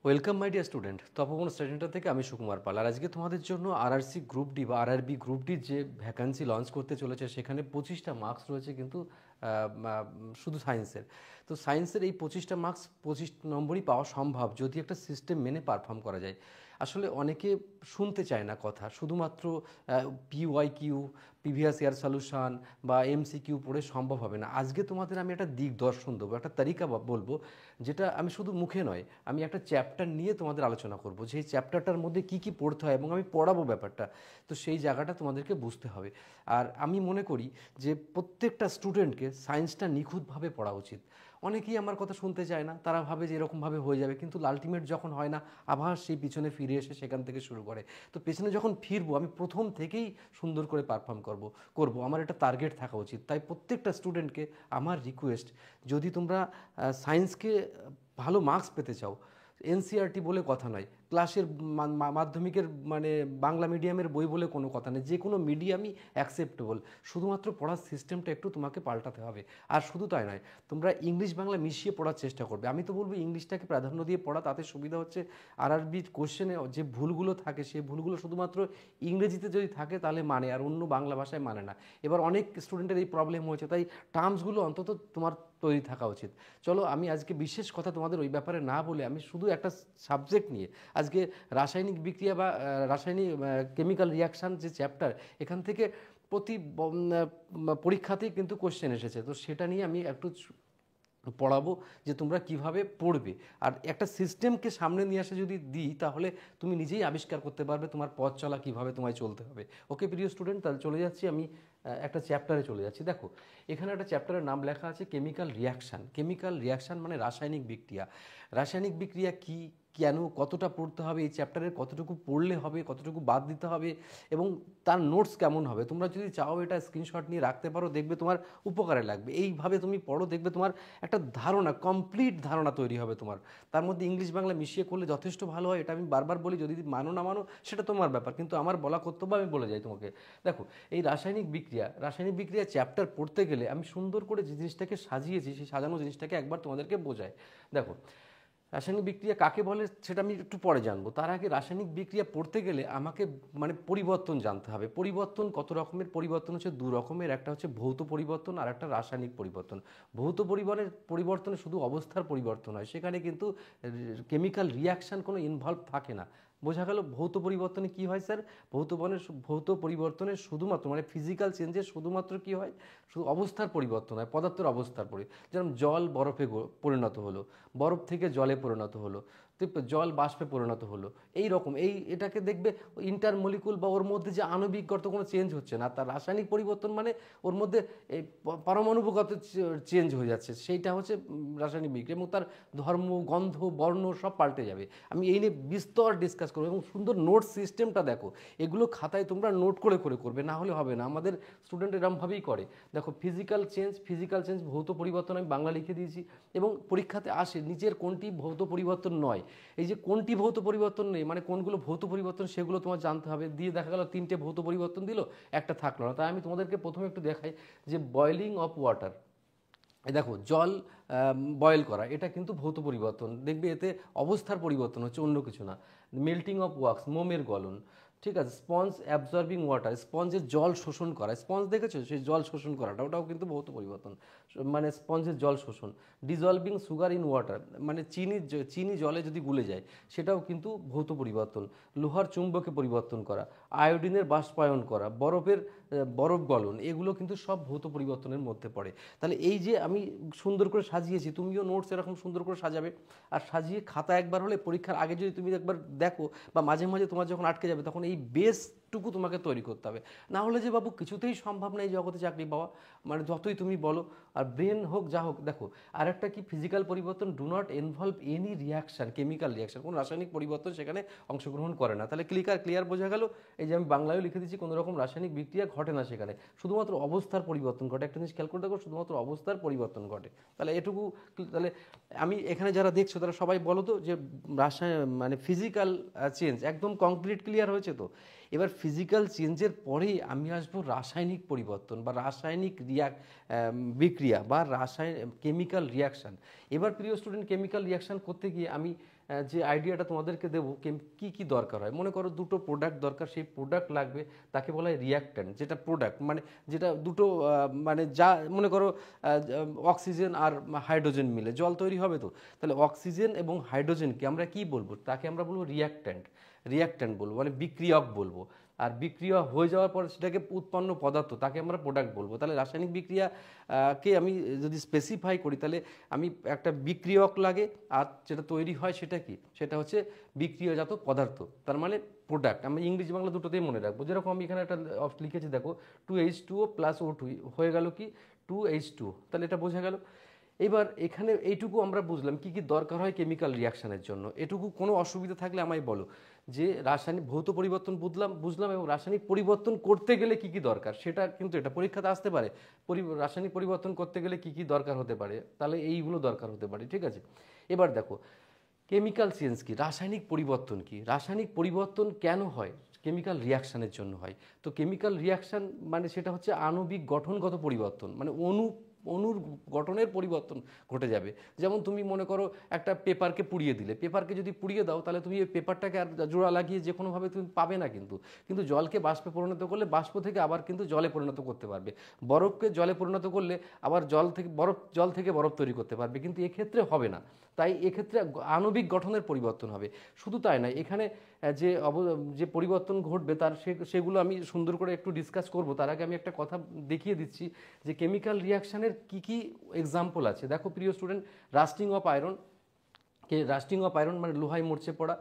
Welcome my dear student, Tapoban study থেকে আমি সুকুমার পাল। আর আজকে তোমাদের জন্য আরআরসি গ্রুপ ডি বা আরআরবি গ্রুপ ডির যে ভ্যাকান্সি লঞ্চ করতে চলেছে সেখানে 25টা মার্কস রয়েছে, কিন্তু শুধু সায়েন্সের। তো সায়েন্সের এই 25টা মার্কস 25 নম্বরই পাওয়া সম্ভব যদি একটা সিস্টেম মেনে পারফর্ম করা যায়। আসলে অনেকে শুনতে চায় না কথা, শুধুমাত্র PY Q, previous year solution বা এমসিকিউ পড়ে সম্ভব হবে না। আজকে তোমাদের আমি একটা দিকদর্শন দেবো, একটা তালিকা বলবো, যেটা আমি শুধু মুখে নয়, আমি একটা চ্যাপ্টার নিয়ে তোমাদের আলোচনা করব যে এই চ্যাপ্টারটার মধ্যে কি কি পড়তে হয় এবং আমি পড়াবো ব্যাপারটা। তো সেই জায়গাটা তোমাদেরকে বুঝতে হবে। আর আমি মনে করি যে প্রত্যেকটা স্টুডেন্টকে সায়েন্সটা নিখুঁতভাবে পড়া উচিত। অনেকেই আমার কথা শুনতে চায় না, তারা ভাবে যে এরকমভাবে হয়ে যাবে, কিন্তু আলটিমেট যখন হয় না আবার সেই পিছনে ফিরে এসে সেখান থেকে শুরু করে। তো পেছনে যখন ফিরবো আমি প্রথম থেকেই সুন্দর করে পারফর্ম করব, আমার একটা টার্গেট থাকা উচিত। তাই প্রত্যেকটা স্টুডেন্টকে আমার রিকোয়েস্ট, যদি তোমরা সায়েন্সকে ভালো মার্কস পেতে চাও, এনসিআরটি বলে কথা নয়, ক্লাসের মাধ্যমিকের মানে বাংলা মিডিয়ামের বই বলে কোনো কথা নেই, যে কোনো মিডিয়ামই অ্যাকসেপ্টেবল। শুধুমাত্র পড়ার সিস্টেমটা একটু তোমাকে পাল্টাতে হবে। আর শুধু তাই নয়, তোমরা ইংলিশ বাংলা মিশিয়ে পড়ার চেষ্টা করবে। আমি তো বলবো ইংলিশটাকে প্রাধান্য দিয়ে পড়া, তাতে সুবিধা হচ্ছে আরআরবি কোশ্চেনে যে ভুলগুলো থাকে সেই ভুলগুলো শুধুমাত্র ইংরেজিতে যদি থাকে তাহলে মানে, আর অন্য বাংলা ভাষায় মানে না। এবার অনেক স্টুডেন্টের এই প্রবলেম হয়েছে, তাই টার্মসগুলো অন্তত তোমার তৈরি থাকা উচিত। চলো, আমি আজকে বিশেষ কথা তোমাদের ওই ব্যাপারে না বলে আমি শুধু একটা সাবজেক্ট নিয়ে আজকে রাসায়নিক বিক্রিয়া বা রাসায়নিক কেমিক্যাল রিয়াকশান যে চ্যাপ্টার, এখান থেকে প্রতি পরীক্ষাতেই কিন্তু কোশ্চেন এসেছে, তো সেটা নিয়ে আমি একটু পড়াবো যে তোমরা কিভাবে পড়বে। আর একটা সিস্টেমকে সামনে নিয়ে আসে যদি দিই, তাহলে তুমি নিজেই আবিষ্কার করতে পারবে তোমার পথ চলা কীভাবে তোমায় চলতে হবে। ওকে প্রিয় স্টুডেন্ট, তাহলে চলে যাচ্ছি আমি একটা চ্যাপ্টারে চলে যাচ্ছি। দেখো, এখানে একটা চ্যাপ্টারের নাম লেখা আছে কেমিক্যাল রিয়াকশান। কেমিক্যাল রিয়াকশান মানে রাসায়নিক বিক্রিয়া। রাসায়নিক বিক্রিয়া কি, কেন, কতটা পড়তে হবে, এই চ্যাপ্টারের কতটুকু পড়লে হবে, কতটুকু বাদ দিতে হবে, এবং তার নোটস কেমন হবে। তোমরা যদি চাও এটা স্ক্রিনশট নিয়ে রাখতে পারো, দেখবে তোমার উপকারে লাগবে। এইভাবে তুমি পড়ো, দেখবে তোমার একটা ধারণা, কমপ্লিট ধারণা তৈরি হবে তোমার। তার মধ্যে ইংলিশ বাংলা মিশিয়ে করলে যথেষ্ট ভালো হয়, এটা আমি বারবার বলি। যদি মানো না মানো সেটা তোমার ব্যাপার, কিন্তু আমার বলা কর্তব্য, আমি বলে যাই তোমাকে। দেখো, এই রাসায়নিক বিক্রিয়া চ্যাপ্টার পড়তে গেলে আমি সুন্দর করে যে জিনিসটাকে সাজিয়েছি, সেই সাজানো জিনিসটাকে একবার তোমাদেরকে বোঝাই। দেখো, রাসায়নিক বিক্রিয়া কাকে বলে সেটা আমি একটু পরে জানবো। তার আগে রাসায়নিক বিক্রিয়া পড়তে গেলে আমাকে মানে পরিবর্তন জানতে হবে। পরিবর্তন কত রকমের? পরিবর্তন হচ্ছে দু রকমের, একটা হচ্ছে ভৌত পরিবর্তন আর একটা রাসায়নিক পরিবর্তন। ভৌত পরিবর্তনে শুধু অবস্থার পরিবর্তন হয়, সেখানে কিন্তু কেমিক্যাল রিয়াকশান কোনো ইনভলভ থাকে না। বোঝা গেল? ভৌত পরিবর্তনে কি হয় স্যার? ভৌত পরিবর্তনে শুধুমাত্র মানে ফিজিক্যাল চেঞ্জে শুধুমাত্র কি হয়? শুধু অবস্থার পরিবর্তন হয়, পদার্থের অবস্থার যেমন জল বরফে পরিণত হলো, বরফ থেকে জলে পরিণত হলো, জল বাষ্পে পরিণত হলো। এই রকম এটাকে দেখবে ইন্টারমলিকুল বা ওর মধ্যে যে আণবিকগত কোনো চেঞ্জ হচ্ছে না। তার রাসায়নিক পরিবর্তন মানে ওর মধ্যে এই পারমাণবিকগত চেঞ্জ হয়ে যাচ্ছে, সেইটা হচ্ছে রাসায়নিক বিক্রিয়া, এবং তার ধর্ম, গন্ধ, বর্ণ সব পাল্টে যাবে। আমি এই নিয়ে বিস্তর ডিসকাস করবো, এবং সুন্দর নোট সিস্টেমটা দেখো। এগুলো খাতায় তোমরা নোট করে করে করবে, না হলে হবে না। আমাদের স্টুডেন্ট এরমভাবেই করে। দেখো, ফিজিক্যাল চেঞ্জ ভৌত পরিবর্তন আমি বাংলা লিখে দিয়েছি, এবং পরীক্ষাতে আসে নিচের কোনটি ভৌত পরিবর্তন নয়। এই যে কোনটি ভৌত পরিবর্তন নেই মানে কোনগুলো ভৌত পরিবর্তন সেগুলো তোমার জানতে হবে। দিয়ে দেখা গেল 3টে ভৌত পরিবর্তন দিল, একটা থাকলো না। তাই আমি তোমাদেরকে প্রথমে একটু দেখাই যে বয়েলিং অফ ওয়াটার। দেখো, জল বয়েল করা, এটা কিন্তু ভৌত পরিবর্তন। দেখবে এতে অবস্থার পরিবর্তন হচ্ছে, অন্য কিছু না। মেল্টিং অফ ওয়াক্স, মোমের গলন। ঠিক আছে। স্পঞ্জ অ্যাবজর্বিং ওয়াটার, স্পঞ্জের জল শোষণ করা। স্পঞ্জ দেখেছো, সেই জল শোষণ করাটা, ওটাও কিন্তু ভৌত পরিবর্তন, মানে স্পঞ্জের জল শোষণ। ডিজলভিং সুগার ইন ওয়াটার, মানে চিনি জলে যদি গুলে যায়, সেটাও কিন্তু ভৌত পরিবর্তন। লোহার চুম্বকে পরিবর্তন করা, আয়োডিনের বাষ্পায়ন করা, বরফ গলন, এগুলো কিন্তু সব ভৌত পরিবর্তনের মধ্যে পড়ে। তাহলে এই যে আমি সুন্দর করে সাজিয়েছি, তুমিও নোটস এরকম সুন্দর করে সাজাবে। আর সাজিয়ে খাতা একবার হলে পরীক্ষার আগে যদি তুমি একবার দেখো, বা মাঝে মাঝে তোমার যখন আটকে যাবে, তখন এই বেসটুকু তোমাকে তৈরি করতে হবে। না হলে যে বাবু কিছুতেই সম্ভব নেই জগতে চাকরি পাওয়া, মানে যতই তুমি বলো, আর ব্রেন হোক যা হোক। দেখো, আর একটা কি, ফিজিক্যাল পরিবর্তন do not involve any reaction, chemical reaction, কোনো রাসায়নিক পরিবর্তন সেখানে অংশগ্রহণ করে না। তাহলে ক্লিয়ার বোঝা গেল? এই যে আমি বাংলায়ও লিখে দিচ্ছি, কোনো রকম রাসায়নিক বিক্রিয়া ঘটে না সেখানে, শুধুমাত্র অবস্থার পরিবর্তন ঘটে। একটা জিনিস খেয়াল করে দেখো, শুধুমাত্র অবস্থার পরিবর্তন ঘটে। তাহলে এটুকু। তাহলে আমি এখানে যারা দেখছো তারা সবাই বলো তো যে মানে ফিজিক্যাল চেঞ্জ একদম কমপ্লিট ক্লিয়ার হয়েছে তো? এবার ফিজিক্যাল চেঞ্জের পরেই আমি আসবো রাসায়নিক পরিবর্তন বা রাসায়নিক বিক্রিয়া বা কেমিক্যাল রিয়াকশান। এবার প্রিয় স্টুডেন্ট, কেমিক্যাল রিয়াকশান করতে গিয়ে আমি যে আইডিয়াটা তোমাদেরকে দেবো কি কি দরকার হয়। মনে করো দুটো প্রোডাক্ট দরকার, সেই প্রোডাক্ট লাগবে, তাকে বলা হয় রিয়াক্ট্যান্ট। যেটা প্রোডাক্ট মানে যেটা দুটো মানে যা মনে করো অক্সিজেন আর হাইড্রোজেন মিলে জল তৈরি হবে। তো তাহলে অক্সিজেন এবং হাইড্রোজেনকে আমরা কি বলবো, তাকে আমরা বলবো রিয়াক্ট্যান্ট। রিয়াক্ট্যান্ট বলবো মানে বিক্রিয়ক বলবো। আর বিক্রিয়া হয়ে যাওয়ার পর সেটাকে উৎপন্ন পদার্থ, তাকে আমরা প্রোডাক্ট বলবো। তাহলে রাসায়নিক বিক্রিয়া কে আমি যদি স্পেসিফাই করি, তাহলে আমি একটা বিক্রিয়ক লাগে, আর যেটা তৈরি হয় সেটা কি, সেটা হচ্ছে বিক্রিয়াজাত পদার্থ, তার মানে প্রোডাক্ট। আমি ইংরেজি বাংলা দুটোতেই মনে রাখবো। যেরকম আমি এখানে একটা লিখেছি দেখো, 2H2O + O2 হয়ে গেল কি 2H2, তাহলে এটা বোঝা গেল। এবার এখানে এইটুকু আমরা বুঝলাম কি কি দরকার হয় কেমিক্যাল রিয়াকশনের জন্য। এটুকু কোনো অসুবিধা থাকলে আমায় বলো, যে রাসায়নিক ভৌত পরিবর্তন বুঝলাম এবং রাসায়নিক পরিবর্তন করতে গেলে কি কি দরকার, সেটা কিন্তু এটা পরীক্ষাতে আসতে পারে। রাসায়নিক পরিবর্তন করতে গেলে কি কি দরকার হতে পারে, তাহলে এইগুলো দরকার হতে পারে, ঠিক আছে। এবার দেখো কেমিক্যাল চেঞ্জ কি, রাসায়নিক পরিবর্তন কি, রাসায়নিক পরিবর্তন কেন হয়, কেমিক্যাল রিয়াকশানের জন্য হয়। তো কেমিক্যাল রিয়াকশান মানে সেটা হচ্ছে আণবিক গঠনগত পরিবর্তন, মানে অণুর গঠনের পরিবর্তন ঘটে যাবে। যেমন তুমি মনে করো একটা পেপারকে পুড়িয়ে দিলে, পেপারকে যদি পুড়িয়ে দাও তাহলে তুমি এই পেপারটাকে আর জোড়া লাগিয়ে যে কোনোভাবে তুমি পাবে না, কিন্তু জলকে বাষ্পে পরিণত করলে বাষ্প থেকে আবার কিন্তু জলে পরিণত করতে পারবে, বরফকে জলে পরিণত করলে আবার জল থেকে বরফ তৈরি করতে পারবে, কিন্তু এক্ষেত্রে হবে না। তাই এক্ষেত্রে আণবিক গঠনের পরিবর্তন হবে। শুধু তাই নয়, এখানে যে পরিবর্তন ঘটবে তার সেগুলো আমি সুন্দর করে একটু ডিসকাস করব। তার আগে আমি একটা কথা দেখিয়ে দিচ্ছি যে কেমিক্যাল রিয়াকশানের কি কি এক্সাম্পল আছে। দেখো প্রিয় student, lasting of iron. Lasting of iron মানে লোহায় মরচে পড়া।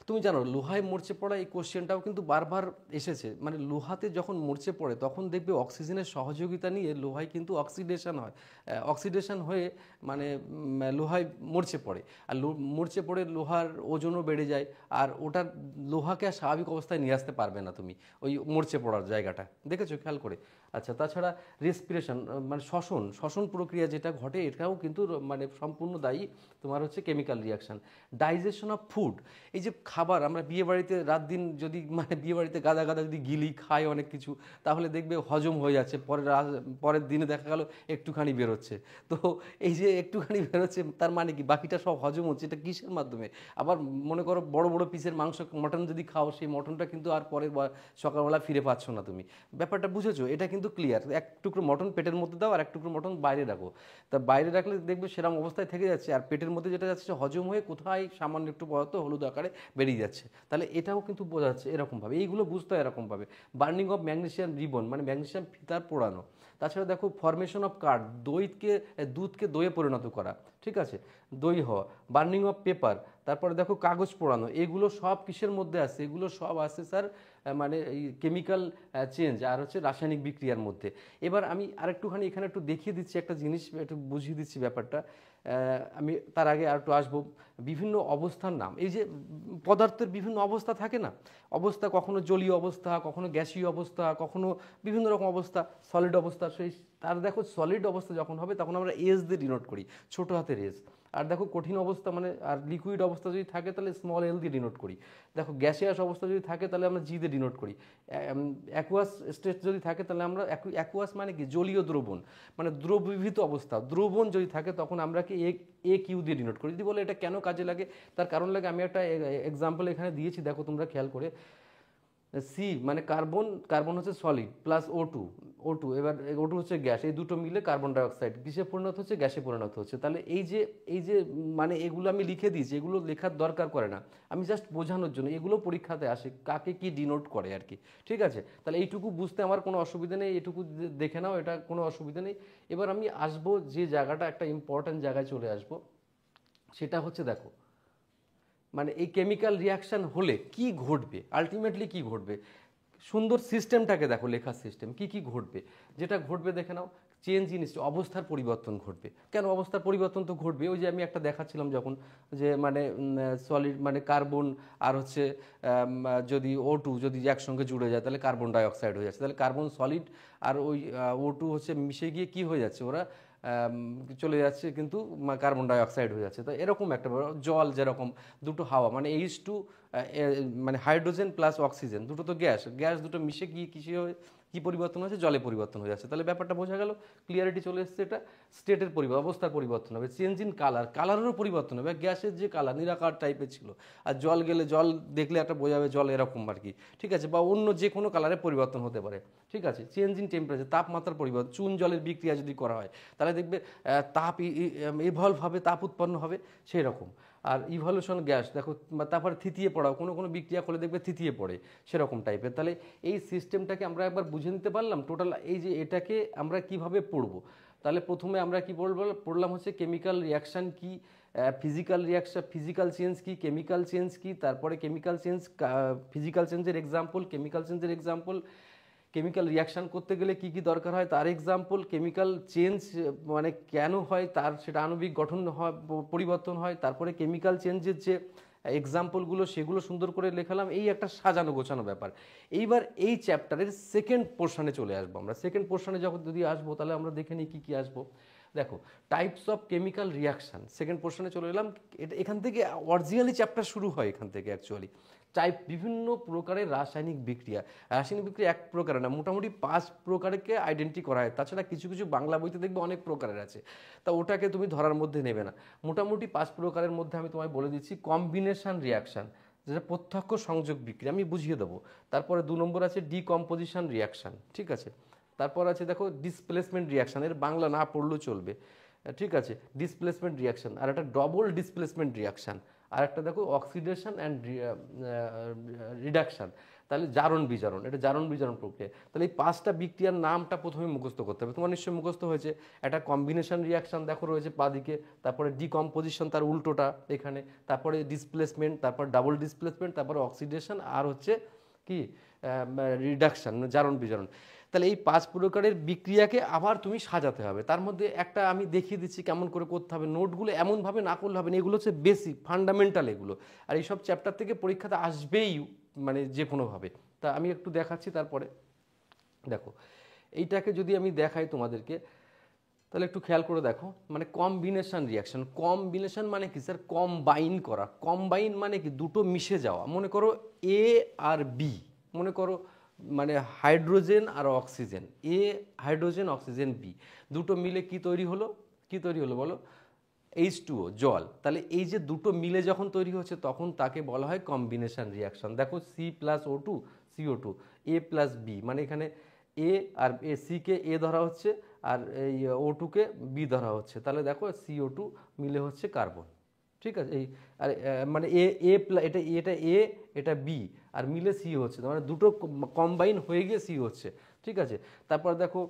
তুমি জানো লোহায় মরচে পড়া, এই কোশ্চেনটাও কিন্তু বারবার এসেছে। মানে লোহাতে যখন মরচে পড়ে তখন দেখবে অক্সিজেনের সহযোগিতা নিয়ে লোহায় কিন্তু অক্সিডেশন হয়, অক্সিডেশন হয়ে মানে লোহায় মরচে পড়ে। আর মরচে পড়ে লোহার ওজনও বেড়ে যায়, আর ওটার লোহাকে আর স্বাভাবিক অবস্থায় নিয়ে আসতে পারবে না তুমি ওই মরচে পড়ার জায়গাটা, দেখেছো খেয়াল করে। আচ্ছা, তাছাড়া রেসপিরেশন মানে শ্বসন প্রক্রিয়া যেটা ঘটে, এটাও কিন্তু মানে সম্পূর্ণ দায়ী তোমার হচ্ছে chemical reaction. Digestion of food, এই যে খাবার আমরা বিয়ে বাড়িতে রাত দিন যদি মানে বিয়ে বাড়িতে গাদা গাদা যদি গিলি খাই অনেক কিছু, তাহলে দেখবে হজম হয়ে যাচ্ছে, পরের দিনে দেখা গেল একটুখানি বেরোচ্ছে। তো এই যে একটুখানি বেরোচ্ছে তার মানে কি বাকিটা সব হজম হচ্ছে, এটা কিসের মাধ্যমে। আবার মনে করো বড় বড় পিসের মাংস মটন যদি খাও, সেই মটনটা কিন্তু আর পরের সকালবেলা ফিরে পাচ্ছ না তুমি। ব্যাপারটা বুঝেছো, এটা কিন্তু ক্লিয়ার। এক টুকরো মটন পেটের মধ্যে দাও আর এক টুকরো মটন বাইরে রাখো, তা বাইরে রাখলে দেখবে সেরকম অবস্থায় থেকে যাচ্ছে, আর পেটের মধ্যে যেটা যাচ্ছে হজম হয়ে কোথায় সামান্য একটু পদার্থ হলুদ আকারে বেরিয়ে যাচ্ছে। তাহলে এটাও কিন্তু বোঝা যাচ্ছে এরকমভাবে, এইগুলো বুঝতে হয় এরকমভাবে। বার্নিং অফ ম্যাগনেসিয়াম রিবন মানে ম্যাগনেসিয়াম ফিতার পোড়ানো। তাছাড়া দেখো ফরমেশন অফ কার্ড, দুধকে দইয়ে পরিণত করা, ঠিক আছে, দই হওয়া। বার্নিং অফ পেপার, তারপরে দেখো কাগজ পোড়ানো, এগুলো সব কিসের মধ্যে আসে, এগুলো সব আসে স্যার মানে এই কেমিক্যাল চেঞ্জ আর হচ্ছে রাসায়নিক বিক্রিয়ার মধ্যে। এবার আমি আরেকটুখানি এখানে একটু দেখিয়ে দিচ্ছি একটা জিনিস, একটু বুঝিয়ে দিচ্ছি ব্যাপারটা। আমি তার আগে আর একটু আসবো বিভিন্ন অবস্থার নাম। এই যে পদার্থের বিভিন্ন অবস্থা থাকে না, অবস্থা কখনো জলীয় অবস্থা, কখনো গ্যাসীয় অবস্থা, কখনো বিভিন্ন রকম অবস্থা, সলিড অবস্থা। সেই তার দেখো সলিড অবস্থা যখন হবে তখন আমরা এস দিয়ে ডিনোট করি, ছোটো হাতের এস। আর দেখো কঠিন অবস্থা মানে আর লিকুইড অবস্থা যদি থাকে তাহলে স্মল এল দিয়ে ডিনোট করি। দেখো গ্যাসিয়াস অবস্থা যদি থাকে তাহলে আমরা জি দিয়ে ডিনোট করি। অ্যাকুয়াস স্টেট যদি থাকে তাহলে আমরা অ্যাকুয়াস মানে কি জলীয় দ্রবণ, মানে দ্রবীভূত অবস্থা, দ্রবণ যদি থাকে তখন আমরা কি এ কিউ দিয়ে ডিনোট করি। যদি বলে এটা কেন কাজে লাগে, তার কারণ লাগে আমি একটা এক্সাম্পল এখানে দিয়েছি, দেখো তোমরা খেয়াল করে। সি মানে কার্বন হচ্ছে সলিড প্লাস ও টু, এবার ও টু হচ্ছে গ্যাস, এই দুটো মিলে কার্বন ডাইঅক্সাইড কিসে পরিণত হচ্ছে, গ্যাসে পরিণত হচ্ছে। তাহলে এই যে মানে এগুলো আমি লিখে দিয়েছি, এগুলো লেখার দরকার করে না, আমি জাস্ট বোঝানোর জন্য, এগুলো পরীক্ষাতে আসে কাকে কি ডিনোট করে আর কি, ঠিক আছে। তাহলে এইটুকু বুঝতে আমার কোনো অসুবিধা নেই, এটুকু দেখে নাও, এটা কোনো অসুবিধা নেই। এবার আমি আসবো যে জায়গাটা, একটা ইম্পর্ট্যান্ট জায়গায় চলে আসবো, সেটা হচ্ছে দেখো মানে এই কেমিক্যাল রিয়াকশান হলে কি ঘটবে, আলটিমেটলি কি ঘটবে। সুন্দর সিস্টেমটাকে দেখো, লেখার সিস্টেম কি কি ঘটবে, যেটা ঘটবে দেখে নাও। চেঞ্জ ইন স্টেট, অবস্থার পরিবর্তন ঘটবে। কেন অবস্থার পরিবর্তন তো ঘটবে, ওই যে আমি একটা দেখাচ্ছিলাম যখন, যে মানে সলিড মানে কার্বন আর হচ্ছে যদি ও2 যদি একসঙ্গে জুড়ে যায় তাহলে কার্বন ডাইঅক্সাইড হয়ে যাচ্ছে, তাহলে কার্বন সলিড আর ওই ও2 হচ্ছে মিশে গিয়ে কি হয়ে যাচ্ছে, ওরা চলে যাচ্ছে কিন্তু কার্বন ডাইঅক্সাইড হয়ে যাচ্ছে। তো এরকম একটা জল যেরকম দুটো হাওয়া মানে H2 মানে হাইড্রোজেন প্লাস অক্সিজেন, দুটো তো গ্যাস দুটো মিশে গিয়ে কি পরিবর্তন হচ্ছে, জলে পরিবর্তন হয়ে যাচ্ছে। তাহলে ব্যাপারটা বোঝা গেল, ক্লিয়ারিটি চলে এসছে। এটা স্টেটের পরিবর্তন, অবস্থার পরিবর্তন হবে। চেঞ্জ ইন কালার, কালারেরও পরিবর্তন হবে। গ্যাসের যে কালার নিরাকার টাইপের ছিল, আর জল গেলে জল দেখলে একটা বোঝা যাবে জল এরকম আর কি, ঠিক আছে, বা অন্য যে কোনো কালারে পরিবর্তন হতে পারে, ঠিক আছে। চেঞ্জ ইন টেম্পারেচার, তাপমাত্রার পরিবর্তন, চুন জলের বিক্রিয়া যদি করা হয় তাহলে দেখবে তাপ ইভলভ হবে, তাপ উৎপন্ন হবে সেই রকম। আর ইভলিউশন গ্যাস দেখো, তারপরে থিতিয়ে পড়াও, কোনো কোনো বিক্রিয়া করলে দেখবে থিতিয়ে পড়ে, সেরকম টাইপের। তাহলে এই সিস্টেমটাকে আমরা একবার বুঝে নিতে পারলাম টোটাল। এই যে এটাকে আমরা কিভাবে পড়বো, তাহলে প্রথমে আমরা কি পড়লাম হচ্ছে কেমিক্যাল রিয়াকশান কি, ফিজিক্যাল রিয়াকশান, ফিজিক্যাল চেঞ্জ কি, কেমিক্যাল চেঞ্জ কি, তারপরে কেমিক্যাল চেঞ্জ, ফিজিক্যাল চেঞ্জের এক্সাম্পল, কেমিক্যাল চেঞ্জের এক্সাম্পল, কেমিক্যাল রিয়াকশান করতে গেলে কি কি দরকার হয় তার এক্সাম্পল, কেমিক্যাল চেঞ্জ মানে কেন হয় তার সেটা আণবিক গঠন হয়, পরিবর্তন হয়, তারপরে কেমিক্যাল চেঞ্জের যে এক্সাম্পলগুলো সেগুলো সুন্দর করে লেখালাম। এই একটা সাজানো গোছানো ব্যাপার। এইবার এই চ্যাপ্টারের সেকেন্ড পোর্শনে চলে আসবো আমরা। সেকেন্ড পোর্শনে যখন যদি আসবো তাহলে আমরা দেখে নিই কী কী আসবো। দেখো, types of chemical reaction, second পোর্শনে চলে এলাম। এখান থেকে অরিজিনালি চ্যাপ্টার শুরু হয়, এখান থেকে অ্যাকচুয়ালি। টাইপ, বিভিন্ন প্রকারের রাসায়নিক বিক্রিয়া। রাসায়নিক বিক্রিয়া এক প্রকারের না, মোটামুটি 5 প্রকারকে আইডেন্টি করা হয়। তাছাড়া কিছু কিছু বাংলা বইতে দেখবে অনেক প্রকারের আছে, তা ওটাকে তুমি ধরার মধ্যে নেবে না। মোটামুটি 5 প্রকারের মধ্যে আমি তোমায় বলে দিচ্ছি। কম্বিনেশন রিয়াকশান, যেটা প্রত্যক্ষ সংযোগ বিক্রিয়া, আমি বুঝিয়ে দেবো। তারপরে 2 নম্বর আছে ডিকম্পোজিশন রিয়াকশান, ঠিক আছে। তারপর আছে দেখো ডিসপ্লেসমেন্ট রিয়াকশান, এর বাংলা না পড়লেও চলবে, ঠিক আছে। ডিসপ্লেসমেন্ট রিয়াকশান, আর একটা ডবল ডিসপ্লেসমেন্ট রিয়াকশান, আর একটা দেখো অক্সিডেশন অ্যান্ড রিডাকশান, তাহলে জারণ বিজারণ, এটা জারণ বিজারণ প্রক্রিয়া। তাহলে এই 5টা বিক্রিয়ার নামটা প্রথমে মুখস্থ করতে হবে। তোমার নিশ্চয়ই মুখস্থ হয়েছে। একটা কম্বিনেশন রিয়াকশান দেখো রয়েছে বাদিকে, তারপরে ডিকম্পোজিশন তার উল্টোটা এখানে, তারপরে ডিসপ্লেসমেন্ট, তারপর ডাবল ডিসপ্লেসমেন্ট, তারপরে অক্সিডেশন, আর হচ্ছে কি রিডাকশান, জারণ বিজারণ। তাহলে এই 5 প্রকারের বিক্রিয়াকে আবার তুমি সাজাতে হবে। তার মধ্যে একটা আমি দেখিয়ে দিচ্ছি কেমন করে করতে হবে। নোটগুলো এমনভাবে না করলে হবে না, এগুলো হচ্ছে বেসিক ফান্ডামেন্টাল এগুলো। আর এইসব চ্যাপ্টার থেকে পরীক্ষাতে আসবেই, মানে যে কোনোভাবে। তা আমি একটু দেখাচ্ছি। তারপরে দেখো, এইটাকে যদি আমি দেখাই তোমাদেরকে, তাহলে একটু খেয়াল করে দেখো। মানে কম্বিনেশন রিয়াকশন, কম্বিনেশন মানে কি স্যার? কম্বাইন করা। কম্বাইন মানে কি? দুটো মিশে যাওয়া। মনে করো এ আর বি, মনে করো মানে হাইড্রোজেন আর অক্সিজেন, এ হাইড্রোজেন, অক্সিজেন বি, দুটো মিলে কি তৈরি হলো? কি তৈরি হলো বলো? H2O, জল। তাহলে এই যে দুটো মিলে যখন তৈরি হচ্ছে তখন তাকে বলা হয় কম্বিনেশন রিয়াকশন। দেখো C+O2 CO2, A+B, মানে এখানে এ আর সিকে এ ধরা হচ্ছে, আর এই O2কে বি ধরা হচ্ছে। তাহলে দেখো CO2 মিলে হচ্ছে কার্বন, ঠিক আছে। এই আর মানে এটা এ, এটা বি, আর মিলে সি হচ্ছে, মানে দুটো কম্বাইন হয়ে গিয়ে সি হচ্ছে, ঠিক আছে। তারপর দেখো,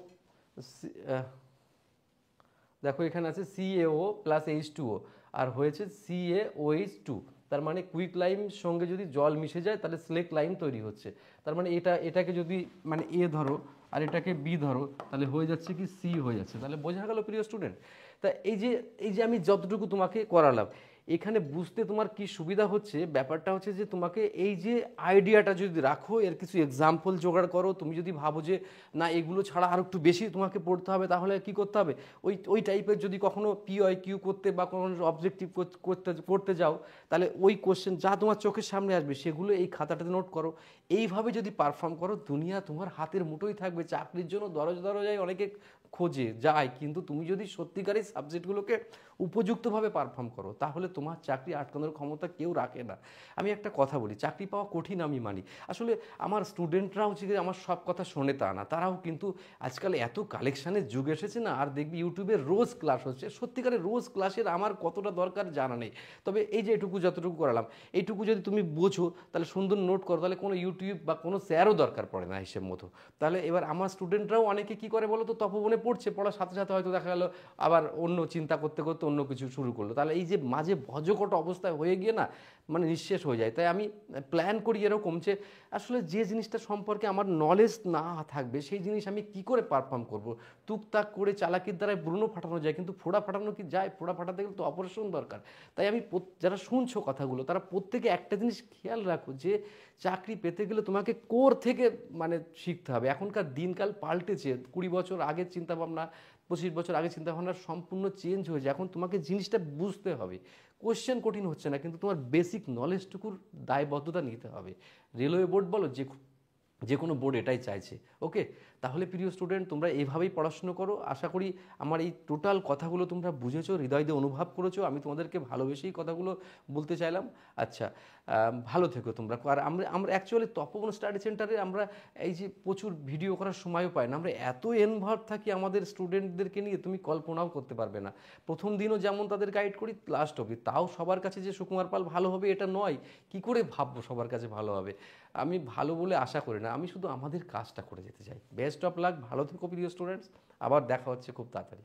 দেখো এখানে আছে CaO প্লাস H2O, আর হয়েছে CaOH2। তার মানে কুইক লাইম সঙ্গে যদি জল মিশে যায় তাহলে স্লেক লাইম তৈরি হচ্ছে। তার মানে এটাকে যদি মানে এ ধরো আর এটাকে বি ধরো, তাহলে হয়ে যাচ্ছে কি সি হয়ে যাচ্ছে। তাহলে বোঝা গেল প্রিয় স্টুডেন্ট? তা এই যে আমি যতটুকু তোমাকে করালাম, এখানে বুঝতে তোমার কি সুবিধা হচ্ছে? ব্যাপারটা হচ্ছে যে তোমাকে এই যে আইডিয়াটা যদি রাখো, এর কিছু এক্সাম্পল জোগাড় করো। তুমি যদি ভাবো যে না এগুলো ছাড়া আর একটু বেশি তোমাকে পড়তে হবে, তাহলে কি করতে হবে? ওই টাইপের যদি কখনো PYQ করতে বা কোনো অবজেক্টিভ করতে যাও, তাহলে ওই কোশ্চেন যা তোমার চোখের সামনে আসবে সেগুলো এই খাতাটাতে নোট করো। এইভাবে যদি পারফর্ম করো, দুনিয়া তোমার হাতের মুঠোই থাকবে। চাকরির জন্য দরজায় অনেকে খোঁজে যায়, কিন্তু তুমি যদি সত্যিকারই সাবজেক্টগুলোকে উপযুক্তভাবে পারফর্ম করো, তাহলে তোমার চাকরি আটকানোর ক্ষমতা কেউ রাখে না। আমি একটা কথা বলি, চাকরি পাওয়া কঠিন আমি মানি। আসলে আমার স্টুডেন্টরাও যে আমার সব কথা শোনে তা না, তারাও কিন্তু আজকাল এত কালেকশানের যুগ এসেছে না, আর দেখবি ইউটিউবে রোজ ক্লাস হচ্ছে। সত্যিকারের রোজ ক্লাসের আমার কতটা দরকার জানা নেই, তবে এই যে এটুকু যতটুকু করালাম, এইটুকু যদি তুমি বোঝো তাহলে সুন্দর নোট করো, তাহলে কোনো ইউটিউব বা কোনো স্যারও দরকার পড়ে না হিসেব মতো। তাহলে এবার আমার স্টুডেন্টরাও অনেকে কী করে বলো তো, তপবনে পড়ছে, পড়ার সাথে সাথে হয়তো দেখা গেল আবার অন্য চিন্তা করতে করতে অন্য কিছু শুরু করলো। তাহলে এই যে মাঝে ভজকট অবস্থায় হয়ে গিয়ে না মানে নিঃশেষ হয়ে যায়। তাই আমি প্ল্যান করি এরকম যে আসলে যে জিনিসটা সম্পর্কে আমার নলেজ না থাকবে সেই জিনিস আমি কি করে পারফর্ম করব। টুকটাক করে চালাকির দ্বারা ব্রুনও ফাটানো যায়, কিন্তু ফোড়া ফাটানো কি যায়? ফোড়া ফাটাতে গেলে তো অপারেশন দরকার। তাই আমি যারা শুনছো কথাগুলো তারা প্রত্যেকে একটা জিনিস খেয়াল রাখো, যে চাকরি পেতে গেলে তোমাকে কোর থেকে মানে শিখতে হবে। এখনকার দিনকাল পাল্টেছে, 20 বছর আগের চিন্তাভাবনা, 25 বছর আগে চিন্তাভাবনা সম্পূর্ণ চেঞ্জ হয়েছে। এখন তোমাকে জিনিসটা বুঝতে হবে। কোশ্চেন কঠিন হচ্ছে না, কিন্তু তোমার বেসিক নলেজটুকুর দায়বদ্ধতা নিতে হবে। রেলওয়ে বোর্ড বলো, যে কোনো বোর্ড এটাই চাইছে। ওকে, তাহলে প্রিয় স্টুডেন্ট তোমরা এভাবেই পড়াশুনো করো। আশা করি আমার এই টোটাল কথাগুলো তোমরা বুঝেছো, হৃদয় দিয়ে অনুভব করেছো। আমি তোমাদেরকে ভালোবেসেই কথাগুলো বলতে চাইলাম। আচ্ছা, ভালো থেকো তোমরা। আর আমরা আমরা অ্যাকচুয়ালি তপবন স্টাডি সেন্টারে আমরা এই যে প্রচুর ভিডিও করার সময়ও পাই না, আমরা এত ইনভলভ থাকি আমাদের স্টুডেন্টদেরকে নিয়ে তুমি কল্পনাও করতে পারবে না। প্রথম দিনও যেমন তাদের গাইড করি লাস্ট অবধি, তাও সবার কাছে যে সুকুমার পাল ভালো হবে এটা নয়। কি করে ভাববো সবার কাছে ভালো হবে? আমি ভালো বলে আশা করি না, আমি শুধু আমাদের কাজটা করে যেতে চাই। বেস্ট অফ লাক, ভালো থেকো প্রিয় স্টুডেন্টস, আবার দেখা হচ্ছে খুব তাড়াতাড়ি।